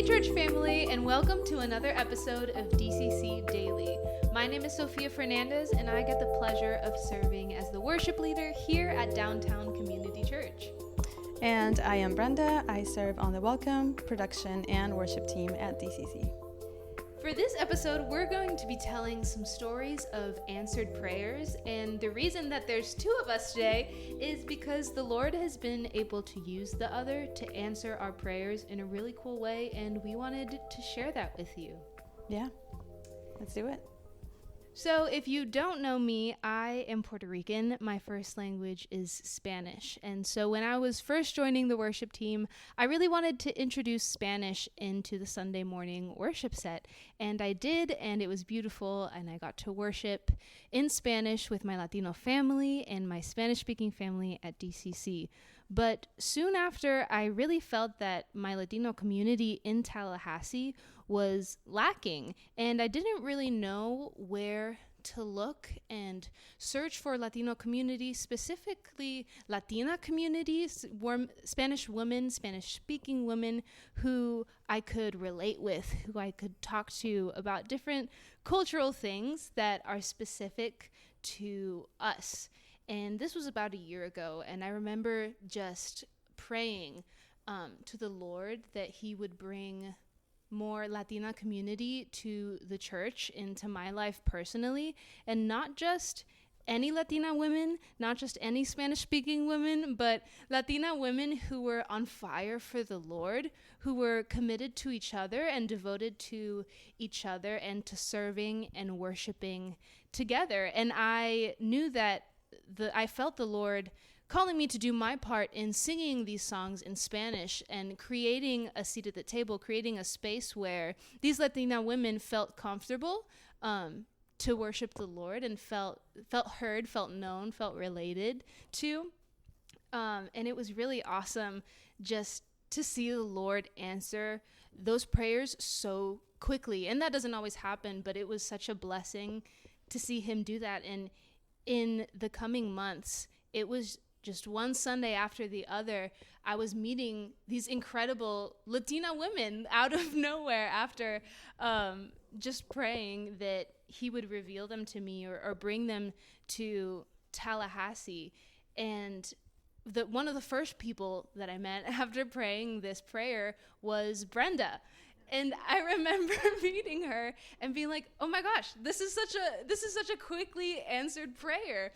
church family, and welcome to another episode of DCC Daily. My name is Sofia Fernandez, and I get the pleasure of serving as the worship leader here at Downtown Community Church. And I am Brenda. I serve on the Welcome, Production, and Worship Team at DCC. For this episode, we're going to be telling some stories of answered prayers, and the reason that there's two of us today is because the Lord has been able to use the other to answer our prayers in a really cool way, and we wanted to share that with you. Yeah, let's do it. So if you don't know me, I am Puerto Rican. My first language is Spanish. And so when I was first joining the worship team, I really wanted to introduce Spanish into the Sunday morning worship set. And I did, and it was beautiful. And I got to worship in Spanish with my Latino family and my Spanish-speaking family at DCC. But soon after, I really felt that my Latino community in Tallahassee was lacking, and I didn't really know where to look and search for Latino communities, specifically Latina communities, Spanish women, Spanish-speaking women who I could relate with, who I could talk to about different cultural things that are specific to us. And this was about a year ago, and I remember just praying to the Lord that he would bring more Latina community to the church, into my life personally, and not just any Latina women, not just any Spanish-speaking women, but Latina women who were on fire for the Lord, who were committed to each other and devoted to each other and to serving and worshiping together. And I knew that I felt the Lord calling me to do my part in singing these songs in Spanish and creating a seat at the table, creating a space where these Latina women felt comfortable to worship the Lord and felt heard, felt known, felt related to. And it was really awesome just to see the Lord answer those prayers so quickly. And that doesn't always happen, but it was such a blessing to see him do that. And in the coming months, it was just one Sunday after the other, I was meeting these incredible Latina women out of nowhere after just praying that he would reveal them to me or bring them to Tallahassee. And one of the first people that I met after praying this prayer was Brenda. And I remember meeting her and being like, "Oh my gosh, this is such a quickly answered prayer."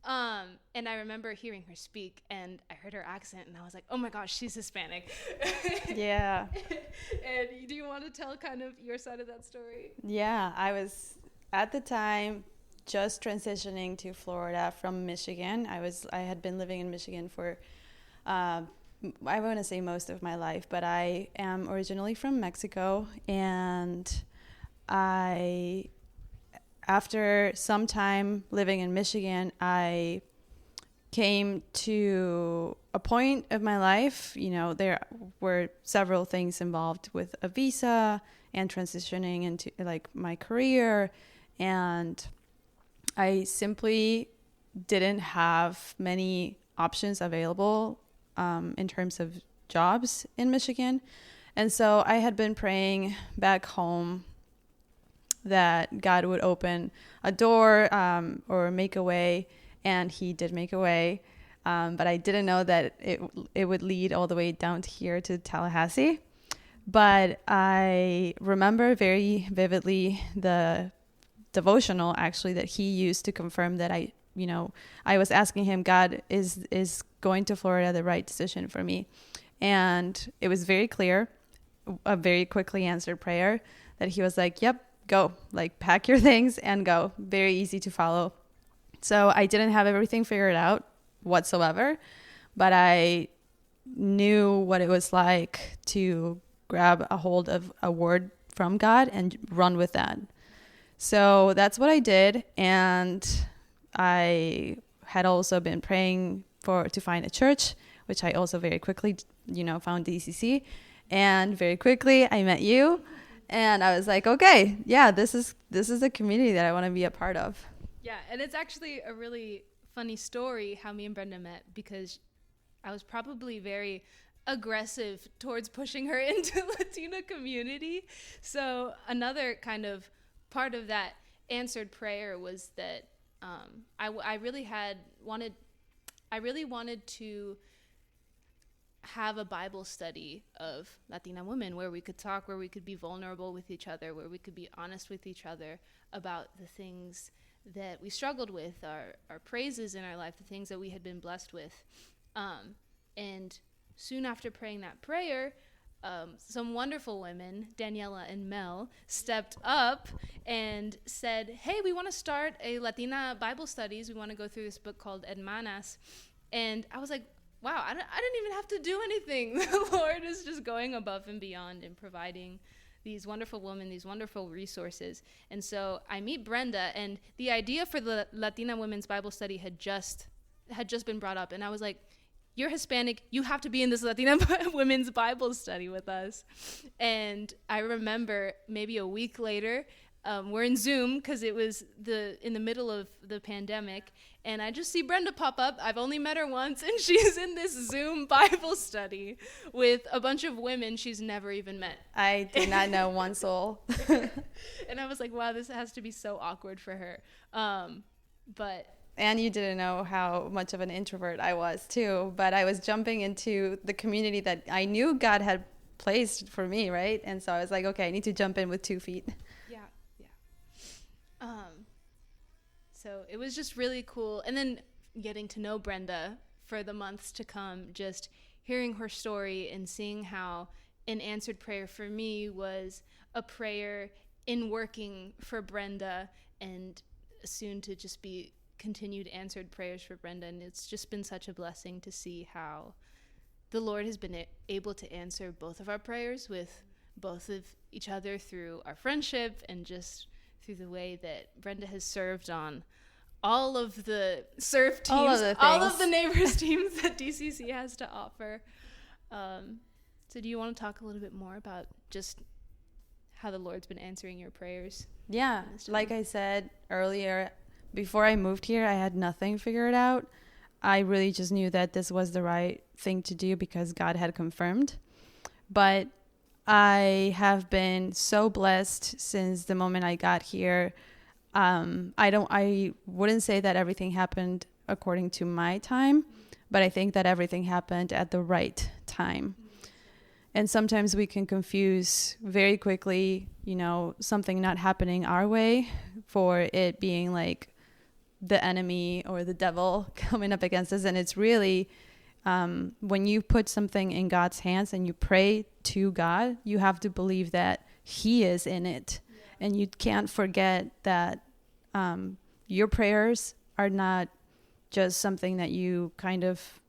And I remember hearing her speak, and I heard her accent, and I was like, "Oh my gosh, she's Hispanic." Yeah. And do you want to tell kind of your side of that story? Yeah, I was at the time just transitioning to Florida from Michigan. I had been living in Michigan for I want to say most of my life, but I am originally from Mexico, and after some time living in Michigan, I came to a point of my life, there were several things involved with a visa and transitioning into like my career, and I simply didn't have many options available in terms of jobs in Michigan. And so I had been praying back home that God would open a door or make a way, and he did make a way. But I didn't know that it would lead all the way down to here to Tallahassee. But I remember very vividly the devotional actually that he used to confirm that I was asking him, God, is going to Florida the right decision for me? And it was very clear, a very quickly answered prayer, that he was like, yep, go, like pack your things and go. Very easy to follow. So I didn't have everything figured out whatsoever, but I knew what it was like to grab a hold of a word from God and run with that. So that's what I did. And I had also been praying to find a church, which I also very quickly, found DCC. And very quickly I met you, and I was like, okay, yeah, this is a community that I want to be a part of. Yeah, and it's actually a really funny story how me and Brenda met, because I was probably very aggressive towards pushing her into Latina community. So another kind of part of that answered prayer was that I really wanted to have a Bible study of Latina women where we could talk, where we could be vulnerable with each other, where we could be honest with each other about the things that we struggled with, our praises in our life, the things that we had been blessed with. And soon after praying that prayer, some wonderful women, Daniela and Mel, stepped up and said, hey, we want to start a Latina Bible studies. We want to go through this book called Hermanas. And I was like, wow, I didn't even have to do anything. The Lord is just going above and beyond and providing these wonderful women, these wonderful resources. And so I meet Brenda, and the idea for the Latina Women's Bible Study had just been brought up. And I was like, you're Hispanic, you have to be in this Latina Women's Bible Study with us. And I remember maybe a week later, we're in Zoom because it was in the middle of the pandemic, and I just see Brenda pop up. I've only met her once, and she's in this Zoom Bible study with a bunch of women she's never even met. I did not know one soul. And I was like, wow, this has to be so awkward for her. And you didn't know how much of an introvert I was too, but I was jumping into the community that I knew God had placed for me, right? And so I was like, okay, I need to jump in with 2 feet. Yeah. So it was just really cool. And then getting to know Brenda for the months to come, just hearing her story and seeing how an answered prayer for me was a prayer in working for Brenda, and soon to just be continued answered prayers for Brenda. And it's just been such a blessing to see how the Lord has been able to answer both of our prayers with both of each other through our friendship and just through the way that Brenda has served on all of the serve teams, all of the neighbors teams that DCC has to offer. So do you want to talk a little bit more about just how the Lord's been answering your prayers? Yeah, like I said earlier, before I moved here, I had nothing figured out. I really just knew that this was the right thing to do because God had confirmed. But I have been so blessed since the moment I got here. I wouldn't say that everything happened according to my time, but I think that everything happened at the right time. And sometimes we can confuse very quickly, something not happening our way for it being like the enemy or the devil coming up against us. And it's really, when you put something in God's hands and you pray to God, you have to believe that He is in it. Yeah. And you can't forget that your prayers are not just something that you kind of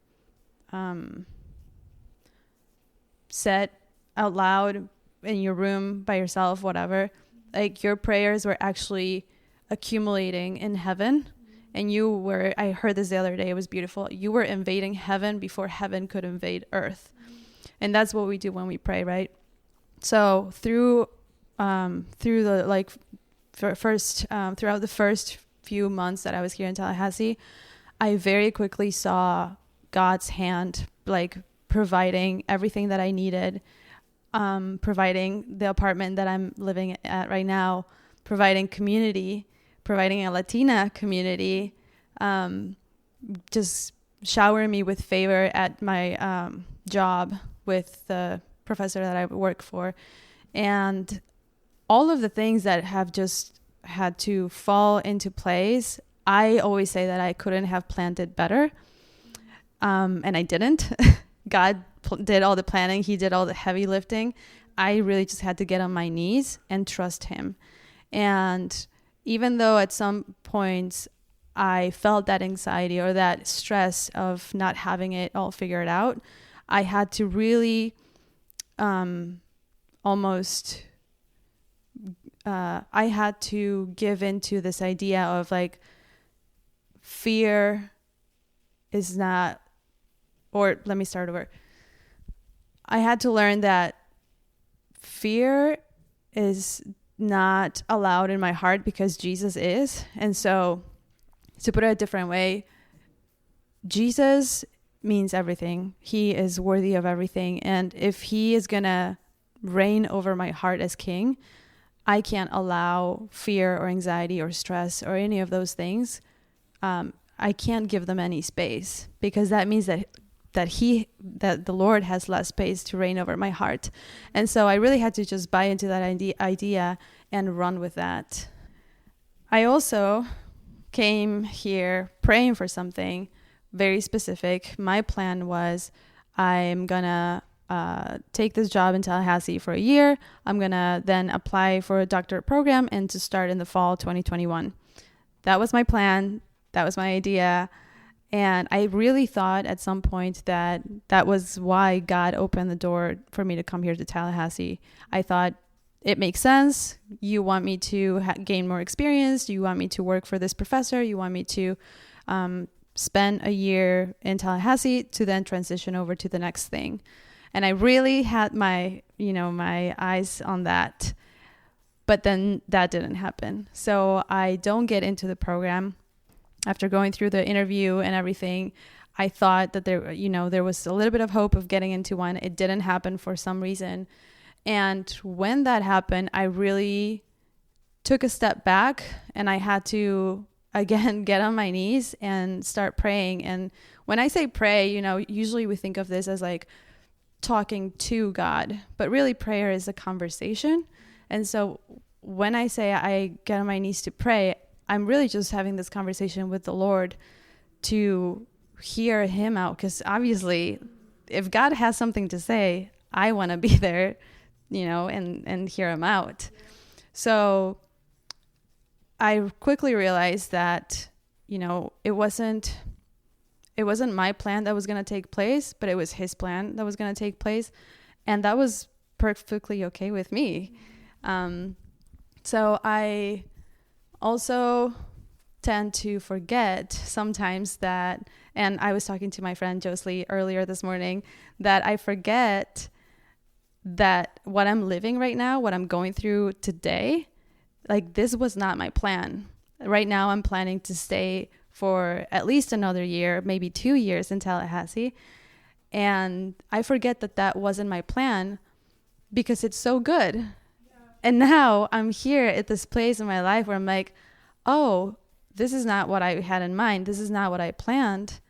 said out loud in your room by yourself, whatever. Like your prayers were actually accumulating in heaven. And I heard this the other day, it was beautiful. You were invading heaven before heaven could invade earth. And that's what we do when we pray, right? So throughout the first few months that I was here in Tallahassee, I very quickly saw God's hand, like providing everything that I needed, providing the apartment that I'm living at right now, providing community, providing a Latina community, just showering me with favor at my job with the professor that I work for. And all of the things that have just had to fall into place, I always say that I couldn't have planned it better. And I didn't. God did all the planning. He did all the heavy lifting. I really just had to get on my knees and trust Him. And even though at some points I felt that anxiety or that stress of not having it all figured out, I had to really I had to give into this idea of like fear is not, or let me start over. I had to learn that fear is not allowed in my heart because Jesus is. And so to put it a different way, Jesus means everything. He is worthy of everything. And if he is going to reign over my heart as king, I can't allow fear or anxiety or stress or any of those things. I can't give them any space, because that means that the Lord has less space to reign over my heart. And so I really had to just buy into that idea and run with that. I also came here praying for something very specific. My plan was, I'm gonna take this job in Tallahassee for a year. I'm gonna then apply for a doctorate program and to start in the fall 2021. That was my plan. That was my idea. And I really thought at some point that was why God opened the door for me to come here to Tallahassee. I thought, it makes sense. You want me to gain more experience. You want me to work for this professor. You want me to spend a year in Tallahassee to then transition over to the next thing. And I really had my eyes on that. But then that didn't happen. So I don't get into the program. After going through the interview and everything, I thought that there was a little bit of hope of getting into one. It didn't happen for some reason. And when that happened, I really took a step back, and I had to, again, get on my knees and start praying. And when I say pray, usually we think of this as like talking to God, but really prayer is a conversation. And so when I say I get on my knees to pray, I'm really just having this conversation with the Lord to hear him out. Because obviously, if God has something to say, I want to be there, and hear him out. So I quickly realized that, it wasn't my plan that was going to take place, but it was his plan that was going to take place. And that was perfectly okay with me. So I also tend to forget sometimes that, and I was talking to my friend Josley earlier this morning, that I forget that what I'm living right now, what I'm going through today, like this was not my plan. Right now I'm planning to stay for at least another year, maybe 2 years in Tallahassee. And I forget that wasn't my plan because it's so good. Yeah. And now I'm here at this place in my life where I'm like, oh, this is not what I had in mind. This is not what I planned,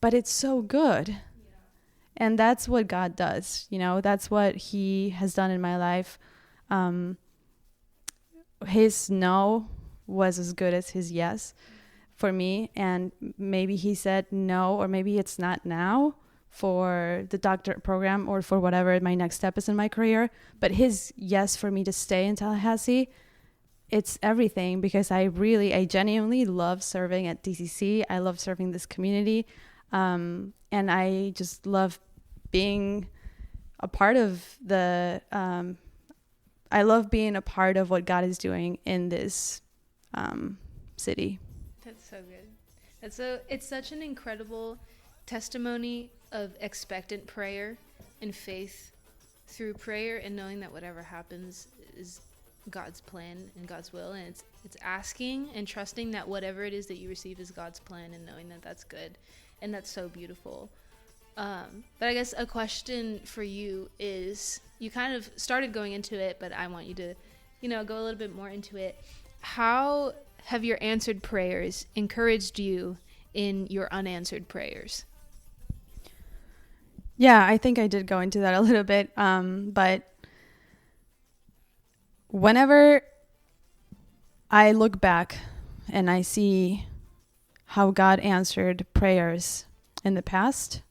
but it's so good. And that's what God does. That's what he has done in my life. His no was as good as his yes for me. And maybe he said no, or maybe it's not now for the doctorate program or for whatever my next step is in my career. But his yes for me to stay in Tallahassee, it's everything, because I genuinely love serving at DCC. I love serving this community. And I just love being a part of I love being a part of what God is doing in this city. That's so good. It's such an incredible testimony of expectant prayer and faith through prayer, and knowing that whatever happens is God's plan and God's will, and it's asking and trusting that whatever it is that you receive is God's plan, and knowing that that's good, and that's so beautiful. But I guess a question for you is, you kind of started going into it, but I want you to, go a little bit more into it. How have your answered prayers encouraged you in your unanswered prayers? Yeah, I think I did go into that a little bit. But whenever I look back and I see how God answered prayers in the past,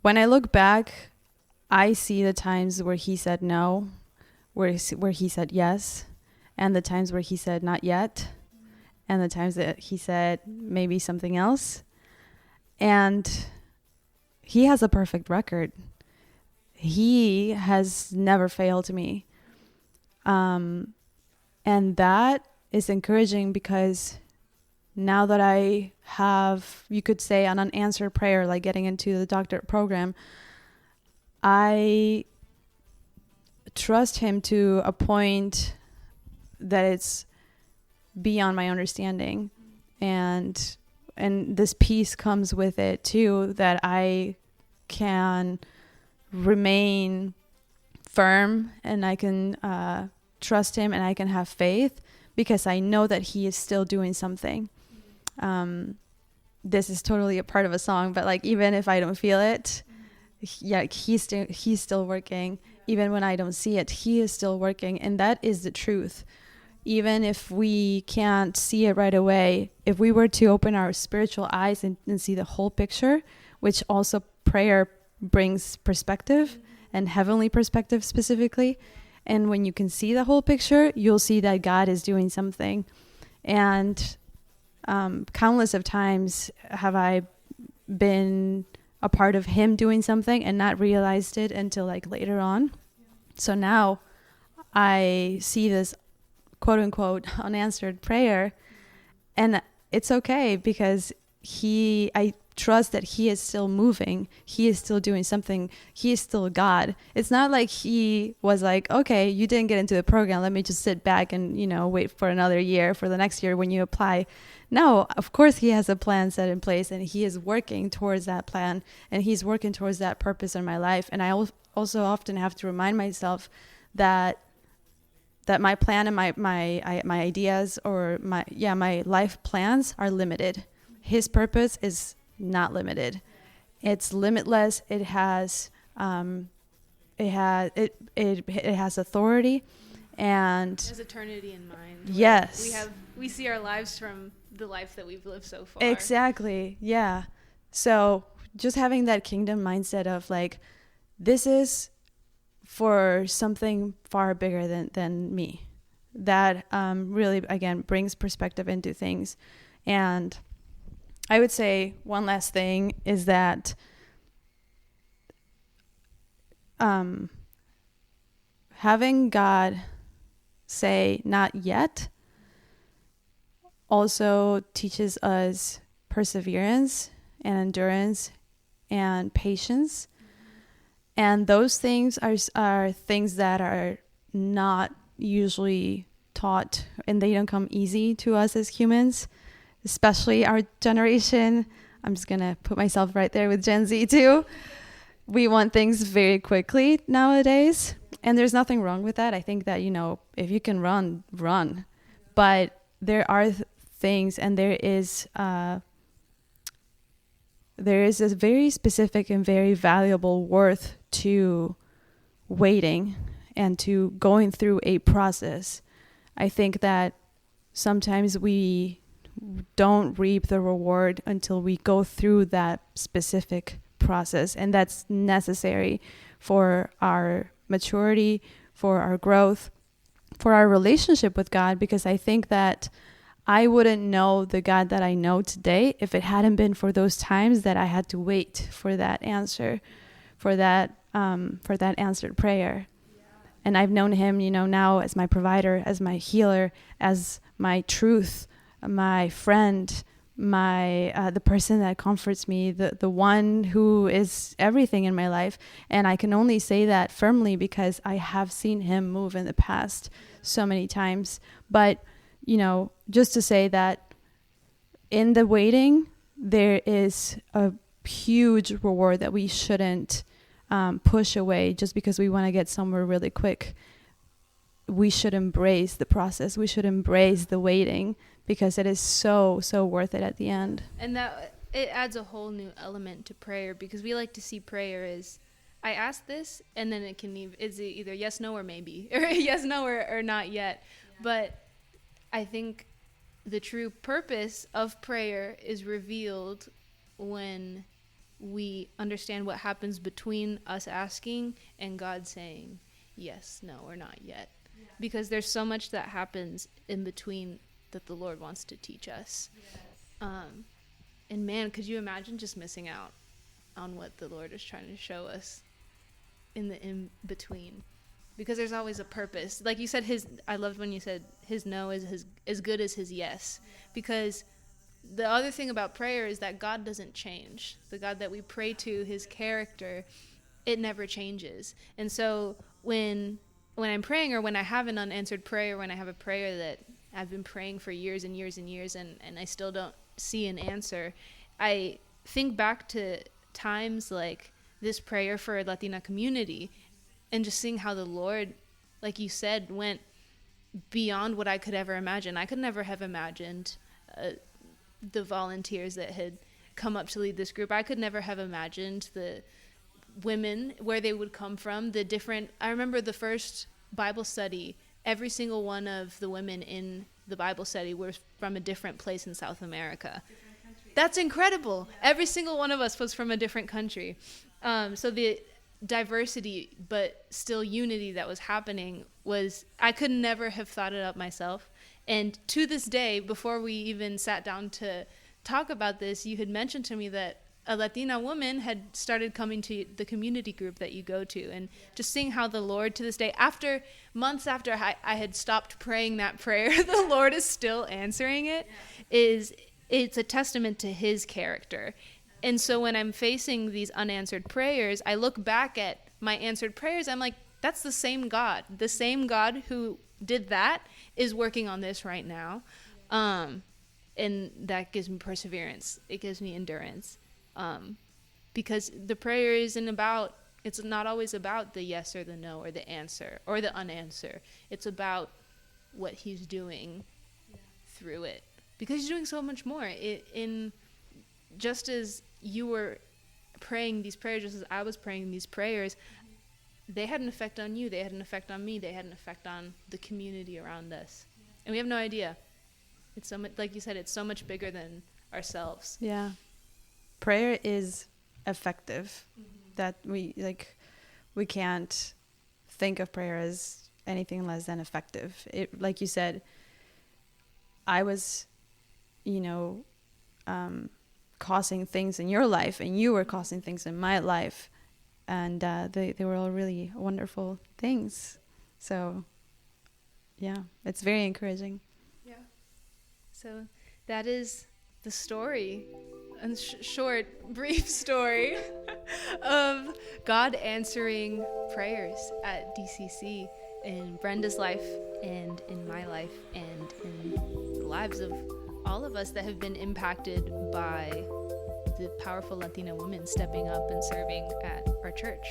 when I look back, I see the times where he said no, where he said yes, and the times where he said not yet, and the times that he said maybe something else. And he has a perfect record. He has never failed me. And that is encouraging, because now that I have, you could say, an unanswered prayer, like getting into the doctorate program, I trust him to a point that it's beyond my understanding. And and this peace comes with it too, that I can remain firm and I can trust him and I can have faith because I know that he is still doing something. This is totally a part of a song, but like, even if I don't feel it, he's still working. Even when I don't see it, he is still working. And that is the truth. Even if we can't see it right away, if we were to open our spiritual eyes and see the whole picture, which also prayer brings perspective and heavenly perspective specifically. And when you can see the whole picture, you'll see that God is doing something. And countless of times have I been a part of him doing something and not realized it until like later on. So now I see this quote unquote unanswered prayer, and it's okay because I trust that he is still moving. He is still doing something. He is still God. It's not like he was like, okay, you didn't get into the program, let me just sit back and, wait for another year, for the next year when you apply. No, of course he has a plan set in place, and he is working towards that plan, and he's working towards that purpose in my life. And I also often have to remind myself that my plan and my ideas or my life plans are limited. His purpose is not limited. It's limitless. It has authority, and it has eternity in mind. Yes. We see our lives from the life that we've lived so far. Exactly. Yeah. So just having that kingdom mindset of like, this is for something far bigger than me, that really, again, brings perspective into things. And I would say one last thing is that having God say not yet also teaches us perseverance and endurance and patience. And those things are things that are not usually taught, and they don't come easy to us as humans, especially our generation. I'm just going to put myself right there with Gen Z too. We want things very quickly nowadays, and there's nothing wrong with that. I think that, if you can run. But there are things, and there is a very specific and very valuable worth to waiting and to going through a process. I think that sometimes we don't reap the reward until we go through that specific process, and that's necessary for our maturity, for our growth, for our relationship with God, because I think that I wouldn't know the God that I know today if it hadn't been for those times that I had to wait for that answer, for that answered prayer. And I've known him, now as my provider, as my healer, as my truth, my friend, the person that comforts me, the one who is everything in my life. And I can only say that firmly because I have seen him move in the past so many times. But just to say that in the waiting, there is a huge reward that we shouldn't push away just because we want to get somewhere really quick. We should embrace the process. We should embrace the waiting, because it is so, so worth it at the end. And that it adds a whole new element to prayer, because we like to see prayer as, I ask this, and then it's either yes, no, or maybe, or yes, no, or not yet. Yeah. But I think the true purpose of prayer is revealed when we understand what happens between us asking and God saying yes, no, or not yet. Yeah. Because there's so much that happens in between that the Lord wants to teach us. Yes. And man, could you imagine just missing out on what the Lord is trying to show us in the in-between? Because there's always a purpose. Like you said, I loved when you said his no is as good as his yes. Because the other thing about prayer is that God doesn't change. The God that we pray to, his character, it never changes. And so when I'm praying, or when I have an unanswered prayer, when I have a prayer that I've been praying for years and years and years, and I still don't see an answer. I think back to times like this prayer for a Latina community and just seeing how the Lord, like you said, went beyond what I could ever imagine. I could never have imagined the volunteers that had come up to lead this group. I could never have imagined the women, where they would come from, the different, I remember the first Bible study, every single one of the women in the Bible study were from a different place in South America. That's incredible. Yeah. Every single one of us was from a different country. So the diversity, but still unity that was happening was, I could never have thought it up myself. And to this day, before we even sat down to talk about this, you had mentioned to me that a Latina woman had started coming to the community group that you go to, and just seeing how the Lord to this day, after months after I had stopped praying that prayer, the Lord is still answering it, it's a testament to his character. And so when I'm facing these unanswered prayers, I look back at my answered prayers, I'm like, that's the same God. The same God who did that is working on this right now. And that gives me perseverance. It gives me endurance. Because the prayer isn't about, it's not always about the yes or the no or the answer or the unanswer. It's about what he's doing through it. Because he's doing so much more. Just as you were praying these prayers, just as I was praying these prayers, they had an effect on you. They had an effect on me. They had an effect on the community around us. And we have no idea. It's so much, like you said, it's so much bigger than ourselves. Yeah. Prayer is effective. That we can't think of prayer as anything less than effective. It, like you said, I was, causing things in your life, and you were causing things in my life, and they were all really wonderful things. So, yeah, it's very encouraging. Yeah. So that is the story, a short, brief story of God answering prayers at DCC in Brenda's life and in my life and in the lives of all of us that have been impacted by the powerful Latina women stepping up and serving at our church.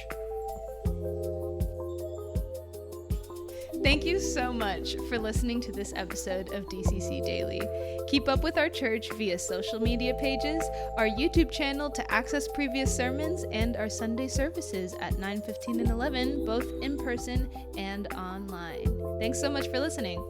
Thank you so much for listening to this episode of DCC Daily. Keep up with our church via social media pages, our YouTube channel to access previous sermons, and our Sunday services at 9:15 and 11, both in person and online. Thanks so much for listening.